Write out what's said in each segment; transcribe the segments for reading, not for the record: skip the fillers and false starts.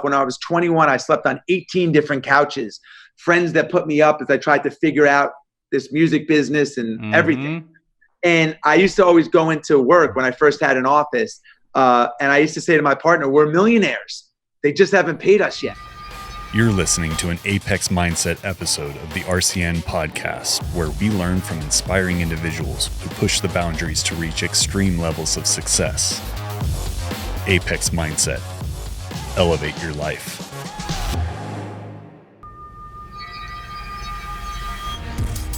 When I was 21, I slept on 18 different couches. Friends that put me up as I tried to figure out this music business and everything. And I used to always go into work when I first had an office. And I used to say to my partner, we're millionaires. They just haven't paid us yet. You're listening to an Apex Mindset episode of the RCN Podcast, where we learn from inspiring individuals who push the boundaries to reach extreme levels of success. Apex Mindset. Elevate your life.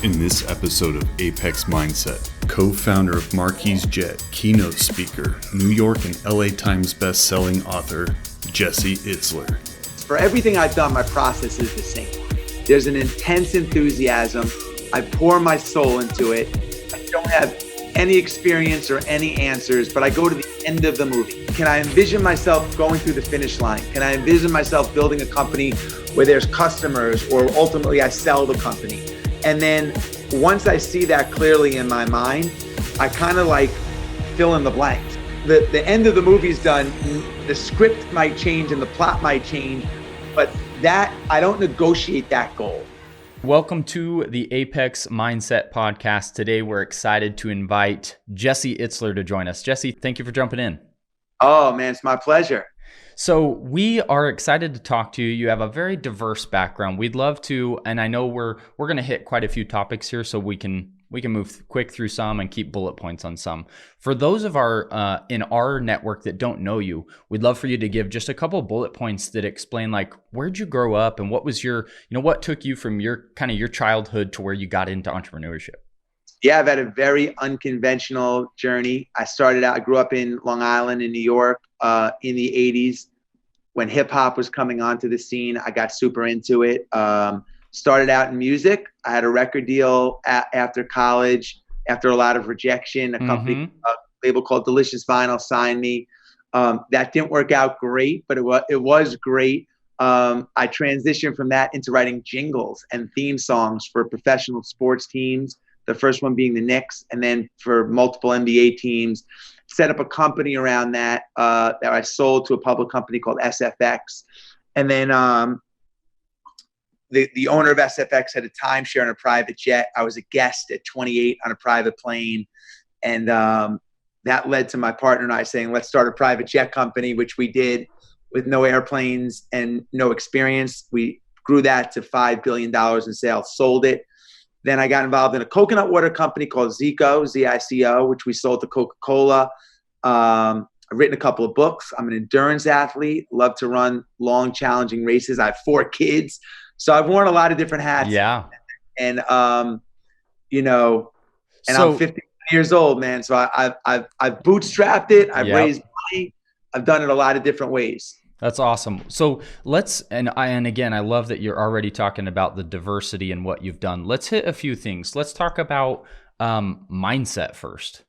In this episode of Apex Mindset, co-founder of Marquis Jet, keynote speaker, New York and LA Times best-selling author, Jesse Itzler. For everything I've done, my process is the same. There's an intense enthusiasm. I pour my soul into it. I don't have any experience or any answers, but I go to the end of the movie. Can I envision myself going through the finish line? Can I envision myself building a company where there's customers, or ultimately I sell the company? And then once I see that clearly in my mind, I kind of like fill in the blanks. The end of the movie's done. The script might change and the plot might change, but that I don't negotiate that goal. Welcome to the Apex Mindset Podcast. Today, we're excited to invite Jesse Itzler to join us. Jesse, thank you for jumping in. Oh man, it's my pleasure. So we are excited to talk to you. You have a very diverse background. We'd love to, and I know we're going to hit quite a few topics here, so we can move quick through some and keep bullet points on some. For those of our in our network that don't know you, we'd love for you to give just a couple bullet points that explain, like, where'd you grow up and what was your, what took you from your kind of your childhood to where you got into entrepreneurship? Yeah, I've had a very unconventional journey. I grew up in Long Island in New York in the 80s when hip hop was coming onto the scene. I got super into it. Started out in music. I had a record deal after college, after a lot of rejection. A company, a label called Delicious Vinyl signed me. That didn't work out great, but it was great. I transitioned from that into writing jingles and theme songs for professional sports teams. The first one being the Knicks, and then for multiple NBA teams. Set up a company around that that I sold to a public company called SFX. And then the owner of SFX had a timeshare on a private jet. I was a guest at 28 on a private plane. And that led to my partner and I saying, let's start a private jet company, which we did with no airplanes and no experience. We grew that to $5 billion in sales, sold it. Then I got involved in a coconut water company called Zico, Z-I-C-O, which we sold to Coca-Cola. I've written a couple of books. I'm an endurance athlete, love to run long, challenging races. I have 4 kids. So I've worn a lot of different hats. Yeah. And, I'm 50 years old, man. So I've bootstrapped it. I've raised money. I've done it a lot of different ways. That's awesome. So and again, I love that you're already talking about the diversity and what you've done. Let's hit a few things. Let's talk about mindset first.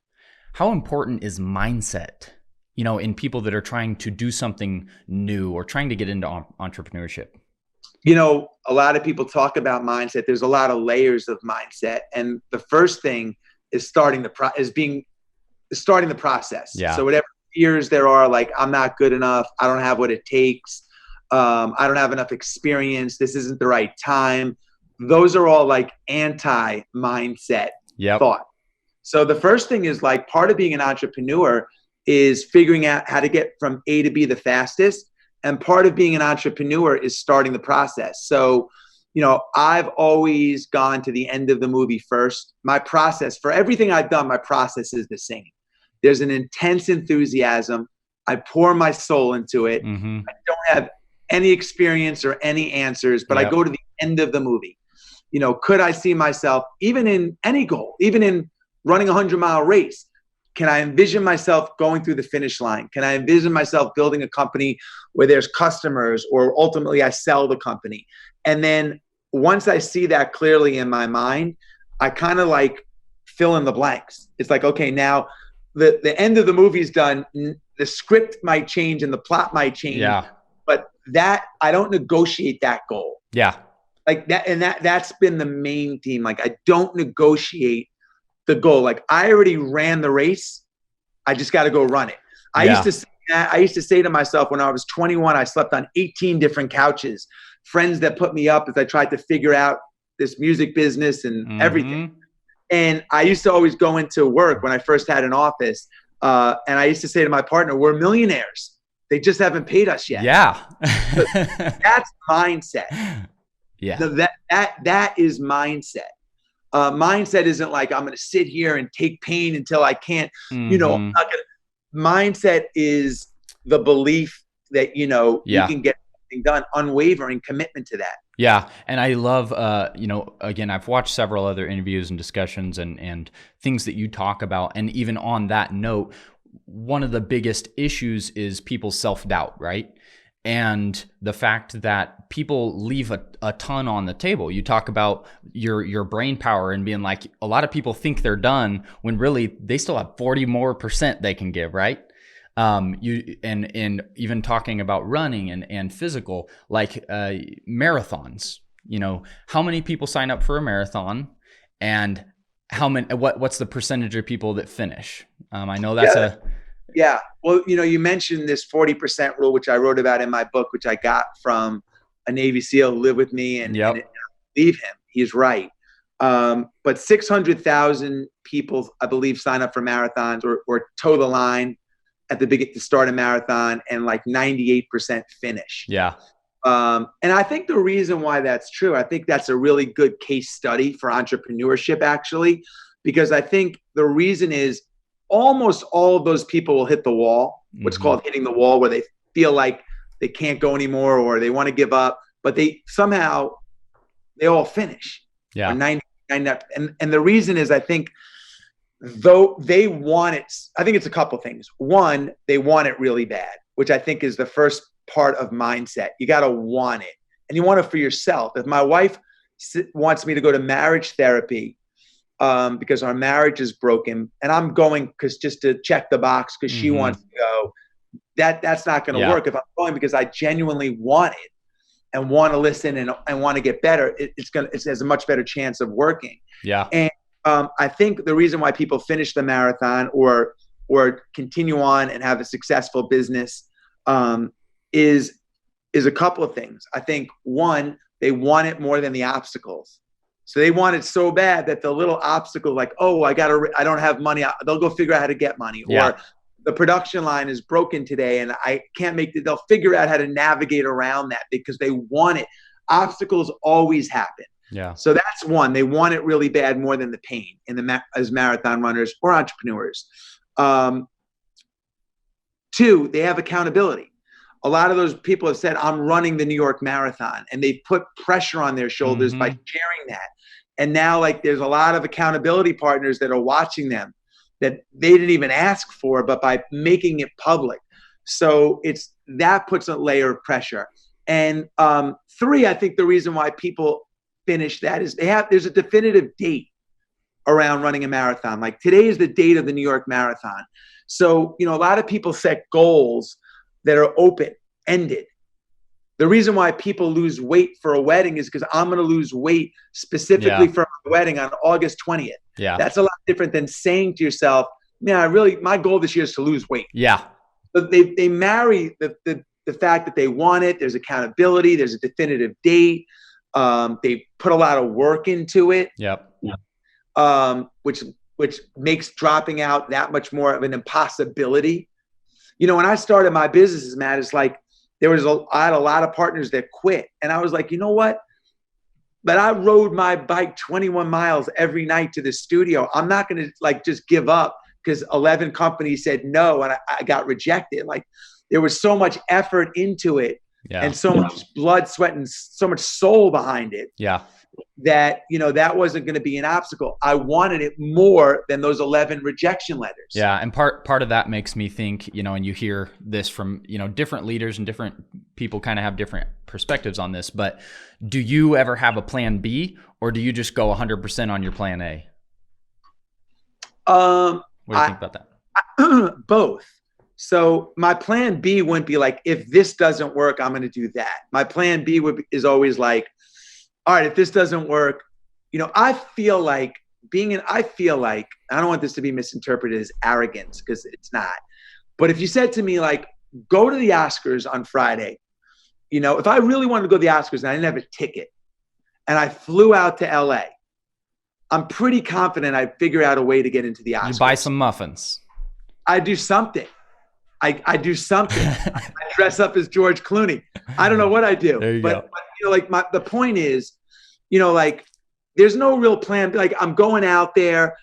How important is mindset, in people that are trying to do something new or trying to get into entrepreneurship? A lot of people talk about mindset. There's a lot of layers of mindset. And the first thing is starting the process. Yeah. So whatever fears there are, like, I'm not good enough, I don't have what it takes, I don't have enough experience, this isn't the right time. Those are all like anti-mindset thought. So the first thing is, like, part of being an entrepreneur is figuring out how to get from A to B the fastest. And part of being an entrepreneur is starting the process. So, I've always gone to the end of the movie first. My process, for everything I've done, my process is the same. There's an intense enthusiasm. I pour my soul into it. I don't have any experience or any answers, but I go to the end of the movie. Could I see myself, even in any goal, even in running a 100-mile race, can I envision myself going through the finish line? Can I envision myself building a company where there's customers, or ultimately I sell the company? And then once I see that clearly in my mind, I kind of like fill in the blanks. It's like, okay, now the end of the movie's done. The script might change and the plot might change. Yeah. But that I don't negotiate that goal. Yeah. Like that, and that's been the main theme. Like, I don't negotiate the goal. Like, I already ran the race. I just got to go run it. I used to say I used to say to myself when I was 21, I slept on 18 different couches, friends that put me up as I tried to figure out this music business and everything. And I used to always go into work when I first had an office. And I used to say to my partner, we're millionaires. They just haven't paid us yet. Yeah. That's mindset. Yeah. That is mindset. Mindset isn't like, I'm going to sit here and take pain until I can't, I'm not gonna. Mindset is the belief that, you can get something done, unwavering commitment to that. Yeah. And I love, again, I've watched several other interviews and discussions and things that you talk about. And even on that note, one of the biggest issues is people's self-doubt, right? And the fact that people leave a ton on the table. You talk about your brain power and being like, a lot of people think they're done when really they still have 40% more they can give, right? And even talking about running and physical, like marathons, how many people sign up for a marathon and what's the percentage of people that finish? I know that's Yeah. Well, you mentioned this 40% rule, which I wrote about in my book, which I got from a Navy SEAL who lived with me and I believe him. He's right. But 600,000 people, I believe, sign up for marathons or toe the line at to start a marathon, and like 98% finish. Yeah. And I think the reason why that's true, I think that's a really good case study for entrepreneurship, actually, because I think the reason is almost all of those people will hit the wall, what's called hitting the wall, where they feel like they can't go anymore or they want to give up, but they all finish. Yeah. 99, and the reason is, I think, though they want it, I think it's a couple things. One, they want it really bad, which I think is the first part of mindset. You got to want it, and you want it for yourself. If my wife wants me to go to marriage therapy because our marriage is broken, and I'm going just to check the box because she wants to go, that's not going to work. If I'm going because I genuinely want it and want to listen and want to get better, it has a much better chance of working. Yeah. And I think the reason why people finish the marathon or continue on and have a successful business is a couple of things. I think one, they want it more than the obstacles. So they want it so bad that the little obstacle, like, oh, I don't have money. They'll go figure out how to get money. Yeah. Or the production line is broken today and I can't make it. They'll figure out how to navigate around that because they want it. Obstacles always happen. Yeah. So that's one. They want it really bad more than the pain as marathon runners or entrepreneurs. Two, they have accountability. A lot of those people have said, I'm running the New York Marathon, and they put pressure on their shoulders by sharing that. And now, like, there's a lot of accountability partners that are watching them that they didn't even ask for, but by making it public. So that puts a layer of pressure. And three, I think the reason why people finish that is there's a definitive date around running a marathon. Like, today is the date of the New York Marathon. So, a lot of people set goals that are open-ended. The reason why people lose weight for a wedding is because I'm going to lose weight specifically for my wedding on August 20th. Yeah. That's a lot different than saying to yourself, man, my goal this year is to lose weight. Yeah. But they marry the fact that they want it. There's accountability. There's a definitive date. They put a lot of work into it. Yep. Which makes dropping out that much more of an impossibility. When I started my businesses, Matt, it's like I had a lot of partners that quit. And I was like, you know what? But I rode my bike 21 miles every night to the studio. I'm not going to just give up because 11 companies said no and I got rejected. Like, there was so much effort into it and so much blood, sweat, and so much soul behind it. Yeah. That, that wasn't going to be an obstacle. I wanted it more than those 11 rejection letters. Yeah. And part of that makes me think, and you hear this from, different leaders and different people kind of have different perspectives on this, but do you ever have a plan B or do you just go 100% on your plan A? What do you think about that? Both. So my plan B wouldn't be like, if this doesn't work, I'm going to do that. My plan B is always like, all right, if this doesn't work, I feel like I don't want this to be misinterpreted as arrogance because it's not. But if you said to me, like, go to the Oscars on Friday. If I really wanted to go to the Oscars and I didn't have a ticket and I flew out to LA, I'm pretty confident I'd figure out a way to get into the Oscars. You buy some muffins. I do something. I do something. I dress up as George Clooney. I don't know what I do. There you go. But the point is, there's no real plan. Like, I'm going out there.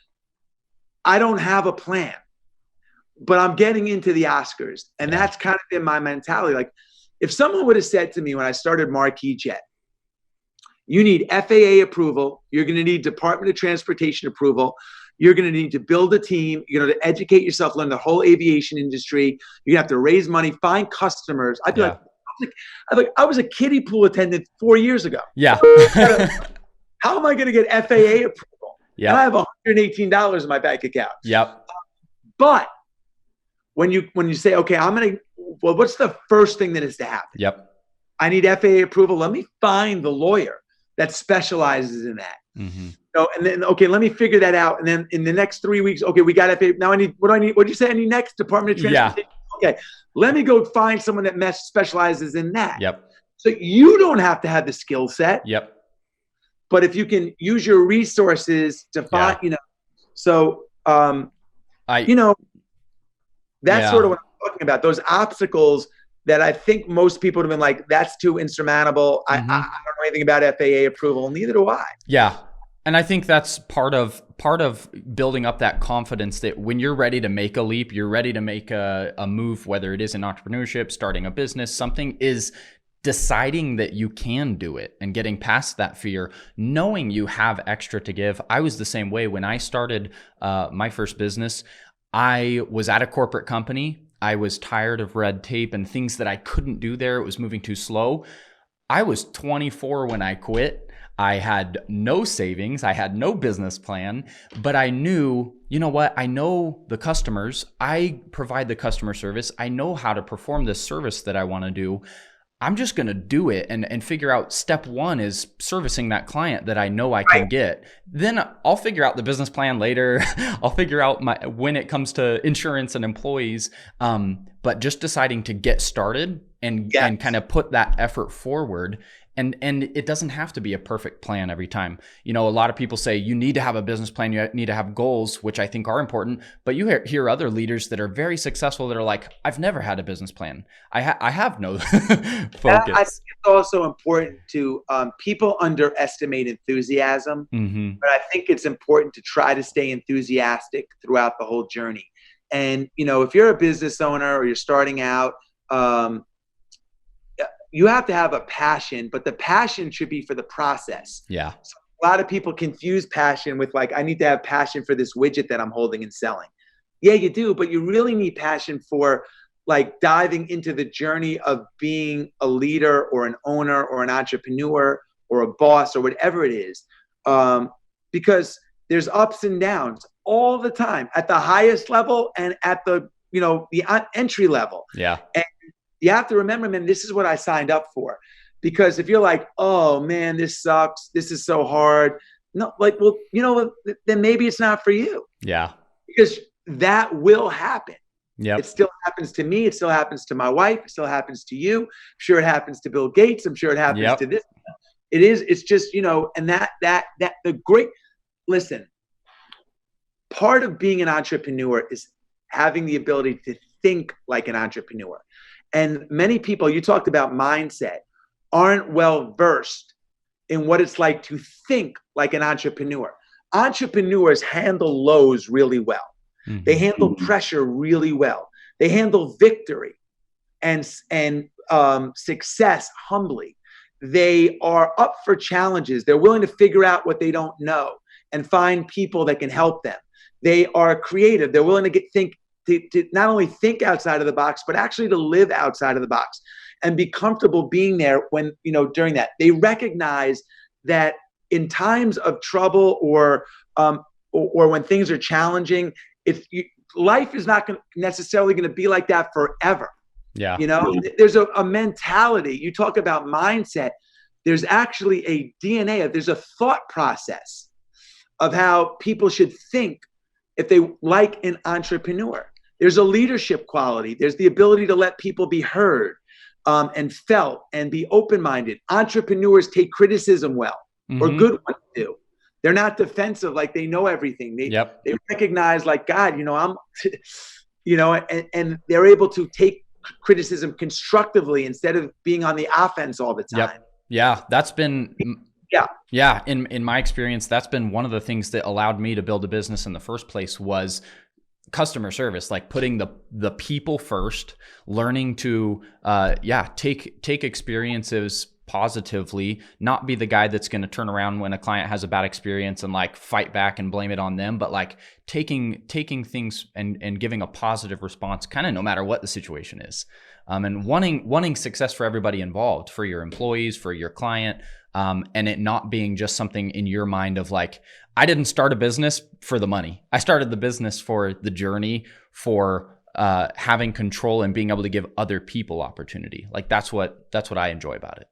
I don't have a plan, but I'm getting into the Oscars. And that's kind of been my mentality. Like, if someone would have said to me when I started Marquis Jet, you need FAA approval, you're going to need Department of Transportation approval, you're going to need to build a team, you're going to educate yourself, learn the whole aviation industry, you're going to have to raise money, find customers. I'd be like, I was a kiddie pool attendant 4 years ago. Yeah. How am I going to get FAA approval? Yeah. And I have $118 in my bank account. Yep. But when you say, okay, what's the first thing that has to happen? Yep. I need FAA approval. Let me find the lawyer that specializes in that. Mm-hmm. And then, okay, let me figure that out. And then in the next 3 weeks, okay, we got FAA. Now what do I need? What did you say I need next? Department of Transportation? Yeah. Okay, let me go find someone that specializes in that. Yep. So you don't have to have the skill set. Yep. But if you can use your resources to find, that's sort of what I'm talking about. Those obstacles that I think most people have been like, that's too insurmountable. Mm-hmm. I don't know anything about FAA approval. Neither do I. Yeah. And I think that's part of building up that confidence that when you're ready to make a leap, you're ready to make a move, whether it is in entrepreneurship, starting a business, something is deciding that you can do it and getting past that fear, knowing you have extra to give. I was the same way when I started my first business. I was at a corporate company. I was tired of red tape and things that I couldn't do there. It was moving too slow. I was 24 when I quit. I had no savings. I had no business plan, but I knew, you know what? I know the customers. I provide the customer service. I know how to perform this service that I want to do. I'm just going to do it and figure out step one is servicing that client that I know I can get. Then I'll figure out the business plan later. I'll figure out when it comes to insurance and employees. But just deciding to get started and kind of put that effort forward. And it doesn't have to be a perfect plan every time. A lot of people say you need to have a business plan. You need to have goals, which I think are important. But you hear other leaders that are very successful that are like, I've never had a business plan. I have no focus. I think it's also important to people underestimate enthusiasm, but I think it's important to try to stay enthusiastic throughout the whole journey. And if you're a business owner or you're starting out, you have to have a passion, but the passion should be for the process. Yeah. So a lot of people confuse passion with like, I need to have passion for this widget that I'm holding and selling. Yeah, you do, but you really need passion for like diving into the journey of being a leader or an owner or an entrepreneur or a boss or whatever it is. Because there's ups and downs all the time at the highest level and at the entry level. Yeah. And you have to remember, man, this is what I signed up for. Because if you're like, oh man, this sucks, this is so hard. No, like, well, then maybe it's not for you. Yeah. Because that will happen. Yeah. It still happens to me. It still happens to my wife. It still happens to you. I'm sure it happens to Bill Gates. I'm sure it happens to this. It's just, and that the great, listen, part of being an entrepreneur is having the ability to think like an entrepreneur. And many people, you talked about mindset, aren't well versed in what it's like to think like an entrepreneur. Entrepreneurs handle lows really well. Mm-hmm. They handle pressure really well. They handle victory and success humbly. They are up for challenges. They're willing to figure out what they don't know and find people that can help them. They are creative. They're willing to not only think outside of the box, but actually to live outside of the box and be comfortable being there when, during that. They recognize that in times of trouble or when things are challenging, life is not necessarily going to be like that forever. Yeah. There's a mentality. You talk about mindset. There's actually a DNA, there's a thought process of how people should think if they like an entrepreneur. There's a leadership quality. There's the ability to let people be heard and felt and be open-minded. Entrepreneurs take criticism well, or good ones do. They're not defensive, like they know everything. They recognize, like, God, I'm, and they're able to take criticism constructively instead of being on the offense all the time. Yeah, that's been in my experience, that's been one of the things that allowed me to build a business in the first place was customer service, like putting the people first, learning to take experiences positively, not be the guy that's going to turn around when a client has a bad experience and like fight back and blame it on them, but like taking things and giving a positive response kind of no matter what the situation is. And wanting success for everybody involved, for your employees, for your client, and it not being just something in your mind of like, I didn't start a business for the money. I started the business for the journey, for having control and being able to give other people opportunity. Like that's what I enjoy about it.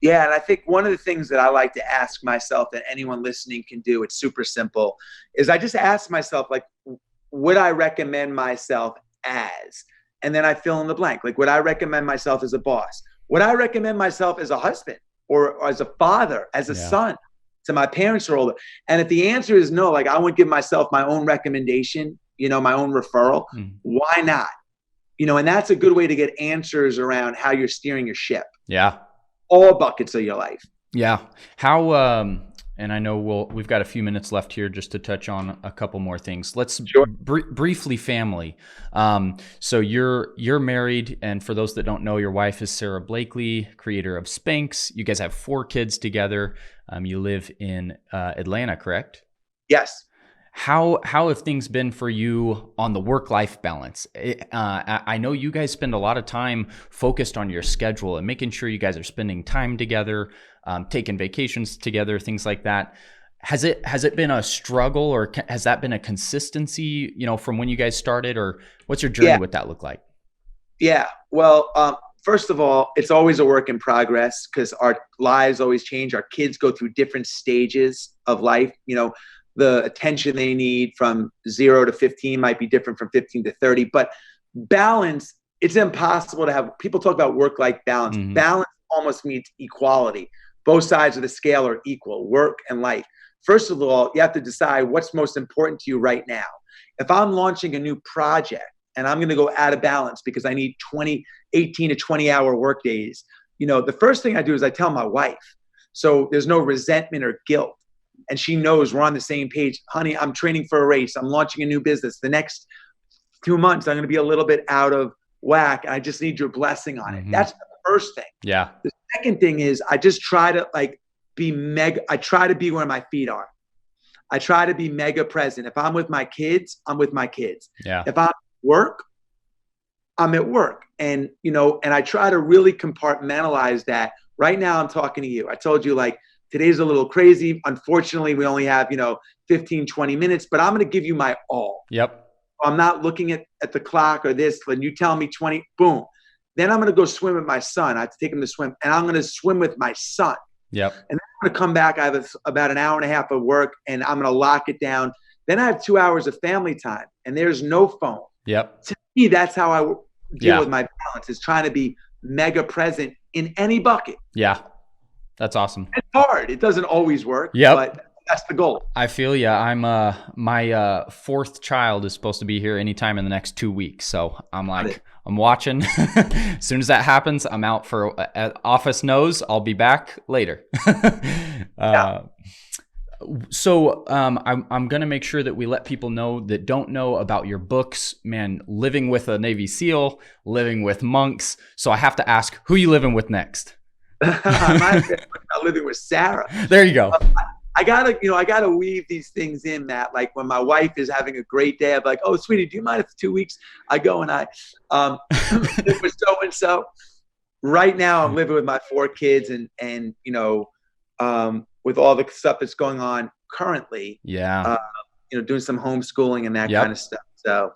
Yeah. And I think one of the things that I like to ask myself that anyone listening can do, it's super simple, is I just ask myself, like, would I recommend myself as? And then I fill in the blank. Like, would I recommend myself as a boss? Would I recommend myself as a husband or as a father, as a son to my parents are older? And if the answer is no, like I wouldn't give myself my own recommendation, my own referral, why not? And that's a good way to get answers around how you're steering your ship. Yeah. All buckets of your life. Yeah. How, and I know we've got a few minutes left here just to touch on a couple more things. Let's briefly family. So you're married, and for those that don't know, your wife is Sarah Blakely, creator of Spanx. You guys have 4 kids together. You live in Atlanta, correct? Yes. How have things been for you on the work-life balance? I know you guys spend a lot of time focused on your schedule and making sure you guys are spending time together, taking vacations together, things like that. Has it been a struggle, or has that been a consistency, from when you guys started, or what's your journey with that look like? Yeah. Well, first of all, it's always a work in progress because our lives always change. Our kids go through different stages of life. The attention they need from 0 to 15 might be different from 15 to 30, but balance, it's impossible to have. People talk about work-life balance. Balance almost means equality. Both sides of the scale are equal, work and life. First of all, you have to decide what's most important to you right now. If I'm launching a new project and I'm going to go out of balance because I need 18 to 20 hour work days, the first thing I do is I tell my wife. So there's no resentment or guilt. And she knows we're on the same page. Honey, I'm training for a race. I'm launching a new business. The next 2 months, I'm going to be a little bit out of whack. And I just need your blessing on it. That's the first thing. Yeah. The second thing is I just try to I try to be where my feet are. I try to be mega present. If I'm with my kids, I'm with my kids. Yeah. If I'm at work, I'm at work. And, and I try to really compartmentalize that. Right now I'm talking to you. I told you, like, today's a little crazy. Unfortunately, we only have, 15, 20 minutes, but I'm going to give you my all. Yep. I'm not looking at the clock or this. When you tell me 20, boom. Then I'm going to go swim with my son. I have to take him to swim, and I'm going to swim with my son. Yep. And then I'm going to come back. I have about an hour and a half of work, and I'm going to lock it down. Then I have 2 hours of family time, and there's no phone. Yep. To me, that's how I deal with my balance, is trying to be mega present in any bucket. Yeah. That's awesome. It's hard. It doesn't always work, but that's the goal. I feel you. I'm my 4th child is supposed to be here anytime in the next 2 weeks. So I'm like, I'm watching. As soon as that happens, I'm out for office knows I'll be back later. So I'm going to make sure that we let people know that don't know about your books, man, living with a Navy SEAL, living with monks. So I have to ask, who you living with next? I'm living with Sarah. There you go. I gotta weave these things in, Matt. Like when my wife is having a great day, I'm like, "Oh, sweetie, do you mind if 2 weeks I go and I live with so and so?" Right now, I'm living with my 4 kids, and with all the stuff that's going on currently, doing some homeschooling and that kind of stuff. So,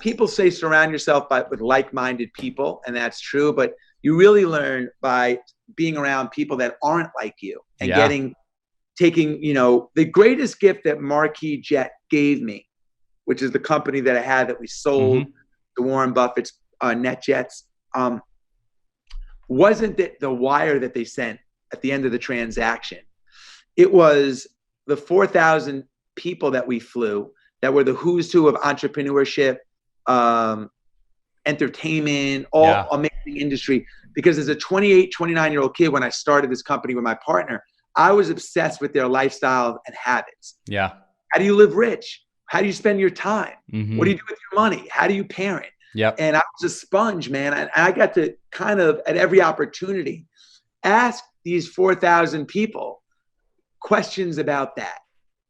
people say surround yourself with like-minded people, and that's true, but you really learn by being around people that aren't like you and taking, the greatest gift that Marquis Jet gave me which is the company that I had that we sold to Warren Buffett's NetJets, wasn't the wire that they sent at the end of the transaction. It was the 4,000 people that we flew that were the who's who of entrepreneurship, entertainment, all amazing industry. Because as a 28, 29-year-old kid, when I started this company with my partner, I was obsessed with their lifestyle and habits. Yeah. How do you live rich? How do you spend your time? What do you do with your money? How do you parent? Yep. And I was a sponge, man. And I got to kind of, at every opportunity, ask these 4,000 people questions about that,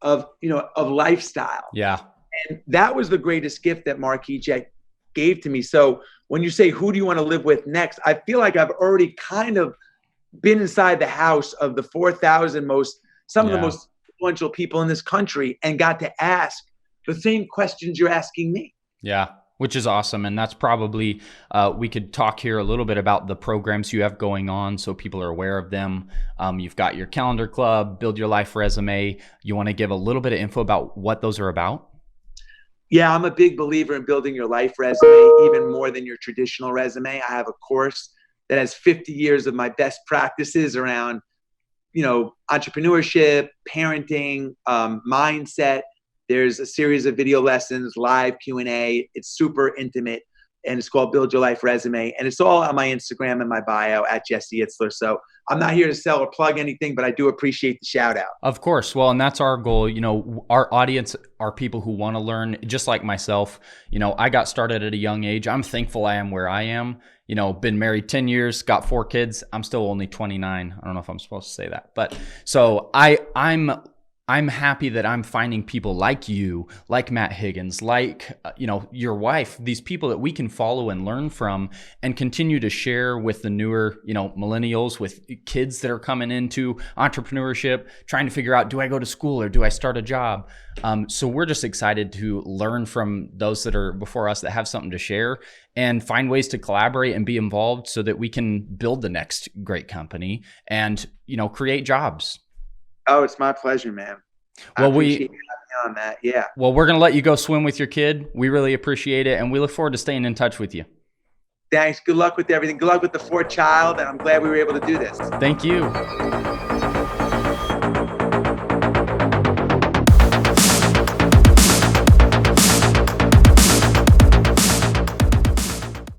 of lifestyle. Yeah. And that was the greatest gift that Marquis Jet gave to me. So when you say, who do you want to live with next? I feel like I've already kind of been inside the house of the 4,000 some of the most influential people in this country, and got to ask the same questions you're asking me. Yeah. Which is awesome. And that's probably, we could talk here a little bit about the programs you have going on so people are aware of them. You've got your calendar club, Build Your Life Resume. You want to give a little bit of info about what those are about? Yeah, I'm a big believer in building your life resume, even more than your traditional resume. I have a course that has 50 years of my best practices around, entrepreneurship, parenting, mindset. There's a series of video lessons, live Q&A. It's super intimate, and it's called Build Your Life Resume. And it's all on my Instagram and my bio at Jesse Itzler. So I'm not here to sell or plug anything, but I do appreciate the shout out. Of course. Well, and that's our goal. Our audience are people who want to learn, just like myself. I got started at a young age. I'm thankful I am where I am. Been married 10 years, got 4 kids. I'm still only 29. I don't know if I'm supposed to say that, but so I'm happy that I'm finding people like you, like Matt Higgins, like, your wife, these people that we can follow and learn from and continue to share with the newer, millennials, with kids that are coming into entrepreneurship, trying to figure out, do I go to school or do I start a job? So we're just excited to learn from those that are before us that have something to share and find ways to collaborate and be involved so that we can build the next great company and, create jobs. Oh, it's my pleasure, man. Well, on that. Yeah. Well, we're going to let you go swim with your kid. We really appreciate it. And we look forward to staying in touch with you. Thanks. Good luck with everything. Good luck with the 4th child. And I'm glad we were able to do this. Thank you.